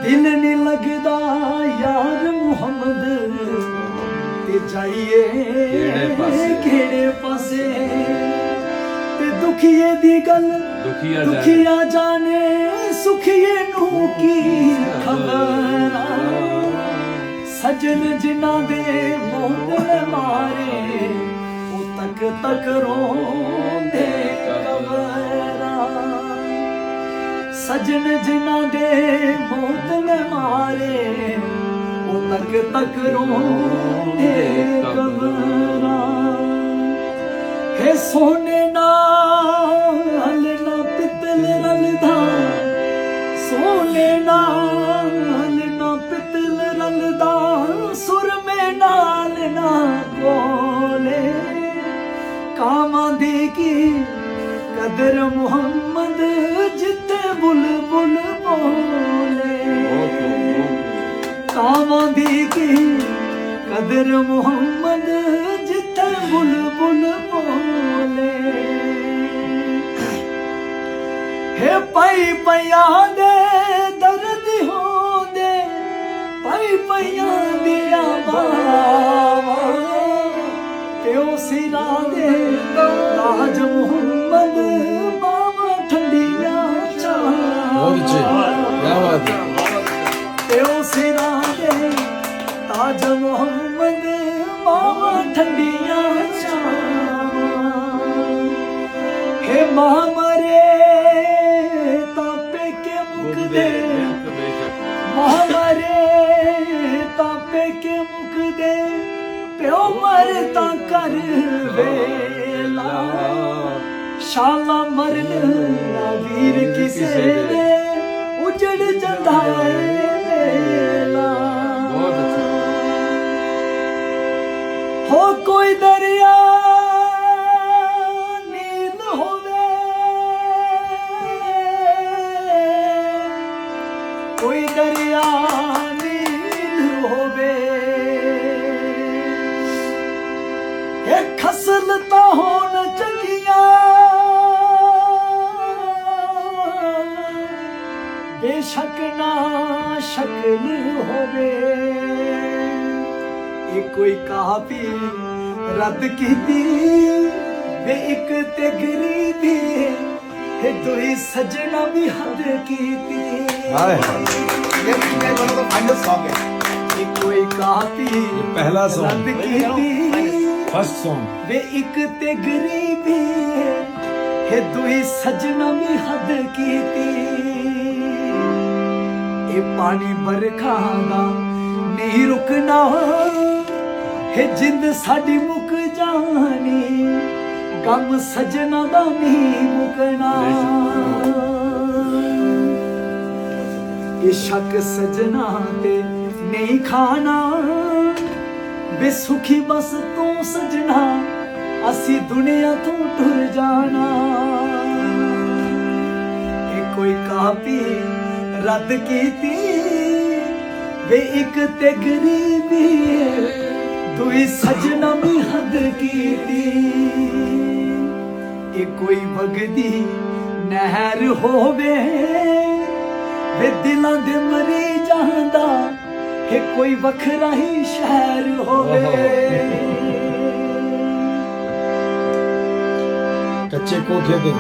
ਦਿਲ ਨੀ ਲੱਗਦਾ ਯਾਰ ਮੁਹੰਮਦ ਤੇ ਜਾਈਏ ਕਿਹੜੇ ਪਾਸੇ ਤੇ ਦੁਖੀਏ ਦੀ ਗੱਲ ਦੁਖੀਆ ਜਾਣੇ ਸੁਖੀਏ ਨੂੰ ਕੀ ਖਬਰ ਸਜਣ ਜਿਨ੍ਹਾਂ ਦੇ ਮੌਤ ਨੇ ਮਾਰੇ ਉਹ ਤੱਕ ਤੱਕ ਰੋਂਦੇ ਕਬਰਾਂ ਸਜਣ ਜਿਨ੍ਹਾਂ ਦੇ ਮੌਤ ਨੇ ਮਾਰੇ ਉਹ ਤੱਕ ਤੱਕ ਰੋਂਦੇ ਕਬਰਾਂ ਹੈ ਸੋਨੇ ਨਾਲ ਨਾ ਪਿੱਤਲ ਰਲਦਾ ਸੋਨੇ ਨਾਲ ਨਾ ਪਿੱਤਲ ਰਲਦਾ ਸੁਰਮੇ ਨਾਲ ਨਾ ਬੋਲੇ ਕਾਮਾਂ ਦੀ ਕੀ ਕਦਰ ਮੁਹੰਮਦ ਜਿੱਤੇ ਬੁਲਬੁਲ ਬੋਲੇ ਕਾਮਾਂ ਦੀ ਕੀ ਕਦਰ ਮੁਹੰਮਦ ਜਿੱਥੇ ਬੁਲਬੁਲ ਬੋਲੇ ਹੈ ਪਈ ਪਿਆਂ ਦੇ ਦਰਦ ਹੋਂਦੇ ਪਈ ਪਿਆਂ ਦੀਆਂ ਬਾਵਾਂ ਤੇ ਉਹ ਸਿਰਾਂ ਦੇ ਤਾਜ ਮੁਹੰਮਦ ਬਾਵਾਂ ਠੰਡੀਆਂ ਤੇ ਉਹ ਸਿਰਾਂ ਦੇ ਤਾਜ ਮੁਹੰਮਦ ਬਾਵਾਂ ਠੰਡੀਆਂ ਹੈ ਮਾਂ ਮਰੇ ਤਾਂ ਪੇਕੇ ਮੁਕਦੇ ਮਾਂ ਮਰੇ ਤਾਂ ਪੇਕੇ ਮੁਕਦੇ ਪਿਓ ਮਰ ਤਾਂ ਕਰ ਵੇਲਾ ਸ਼ਾਲਾ ਮਰਨ ਨਾ ਵੀਰ ਕਿਸੇ ਦੇ ਉਜੜ ਜਾਂਦਾ ਵੇਲਾ ਹੋ ਕੋਈ ਦਰਿਆ ਨੀਲ ਹੋਵੇ ਕੋਈ ਦਰਿਆ ਨੀਲ ਹੋਵੇ ਇਹ ਖਸਲ ਤਾਂ ਹੋਣ ਚੰਗੀਆਂ ਬੇਸ਼ੱਕ ਨਾ ਸ਼ਕਲ ਹੋਵੇ ਇਹ ਕੋਈ ਕਾਫੀ ਰੱਦ ਕੀਤੀ ਵੇ ਇੱਕ ਤੇ ਗਰੀਬੀ ਇਹ ਦੋਈ ਸਜਣਾ ਵੀ ਹੱਦ ਕੀਤੀ ਹਾਏ ਇਹ one of the finest song ਹੈ ਇਹ ਕੋਈ ਕਾਫੀ ਪਹਿਲਾ song ਰੱਦ ਕੀਤੀ ਫਸਟ song ਵੇ ਇੱਕ ਤੇ ਗਰੀਬੀ ਇਹ ਦੋਈ ਸਜਣਾ ਵੀ ਹੱਦ ਕੀਤੀ ਇਹ ਪਾਣੀ ਬਰਖਾ ਦਾ ਨਹੀਂ ਰੁਕਣਾ ਹੈ ਜਿੰਦ ਸਾਡੀ ਮੁੱਕ ਜਾਣੀ ਗਮ ਸਜਣਾ ਦਾ ਨਹੀਂ ਮੁਕਣਾ ਇਹ ਸ਼ੱਕ ਸਜਣਾ ਤੇ ਨਹੀਂ ਖਾਣਾ ਬੇਸੁਖੀ ਬਸ ਤੂੰ ਸਜਣਾ ਅਸੀਂ ਦੁਨੀਆ ਤੋਂ ਟੁਰ ਜਾਣਾ ਇਹ ਕੋਈ ਕਾਪੀ ਰੱਦ ਕੀਤੀ ਵੇ ਇੱਕ ਤੇ ਗਰੀਬੀ ਤੂੰ ਸਜਣਾ ਵੀ ਹੱਦ ਕੀਤੀ ਇਹ ਕੋਈ ਵਗਦੀ ਨਹਿਰ ਹੋਵੇ ਵੇ ਦਿਲਾਂ ਦੇ ਮਰੀ ਜਾਂਦਾ ਇਹ ਕੋਈ ਵੱਖਰਾ ਹੀ ਸ਼ਹਿਰ ਹੋਵੇ ਕੱਚੇ ਕੋਠੇ ਦੇ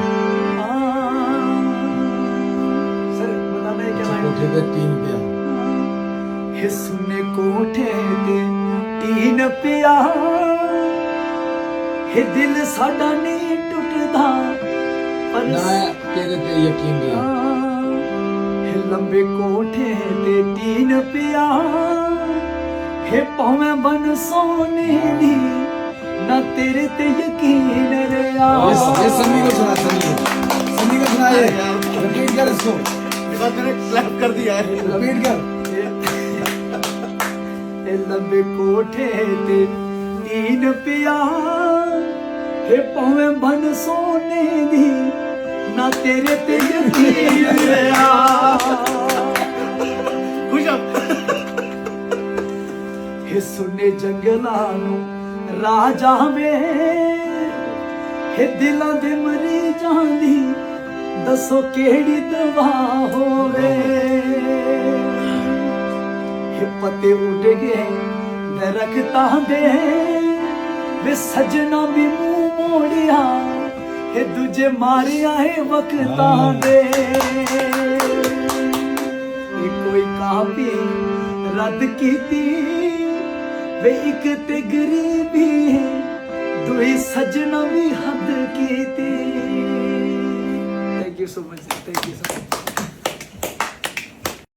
ਸਰ ਬਤਾ ਦੇ ਕਿ ਕੋਠੇ ਦੇ ਟੀਨ ਪਿਆ ਇਹ ਸੁਨੇ ਕੋਠੇ ਤੇ ਟੀਨ ਪਿਆ ਇਹ ਦਿਲ ਸਾਡਾ ਨਹੀਂ ਟੁੱਟਦਾ ਪਰ ਨਾ ਤੇਰੇ ਤੇ ਯਕੀਨ ਨਹੀਂ ਇਹ ਲੰਬੇ ਕੋਠੇ ਤੇ ਟੀਨ ਪਿਆ ਇਹ ਭਾਵੇਂ ਬਨ ਸੋਨੇ ਦੀ ਨਾ ਤੇਰੇ ਤੇ ਯਕੀਨ ਰਿਹਾ ये सन्नी को सुना ये रिपीट कर इसको मैंने क्लैप कर दिया है रिपीट कर लंबे कोठे ते तीन पिया हे भावे बन सोने दी ना तेरे ते यकीन रहा हे सुने जंगलां नू राजा में हे दिलां दे मरीजां दी दसो केड़ी दवा होवे ਪੱਤੇ ਉੱਡ ਗਏ ਦਰਖਤਾਂ ਦੇ ਵੇ ਸਜਣਾ ਵੀ ਮੂੰਹ ਮੋੜਿਆ ਇਹ ਦੂਜੇ ਮਾਰਿਆ ਹੈ ਵਕਤਾਂ ਦੇ ਇਹ ਕੋਈ ਕਾਪੀ ਰੱਦ ਕੀਤੀ ਵੇ ਇੱਕ ਤੇ ਗਰੀਬੀ ਦੋਈ ਸਜਣਾ ਵੀ ਹੱਦ ਕੀਤੀ। Thank you so much, thank you so much.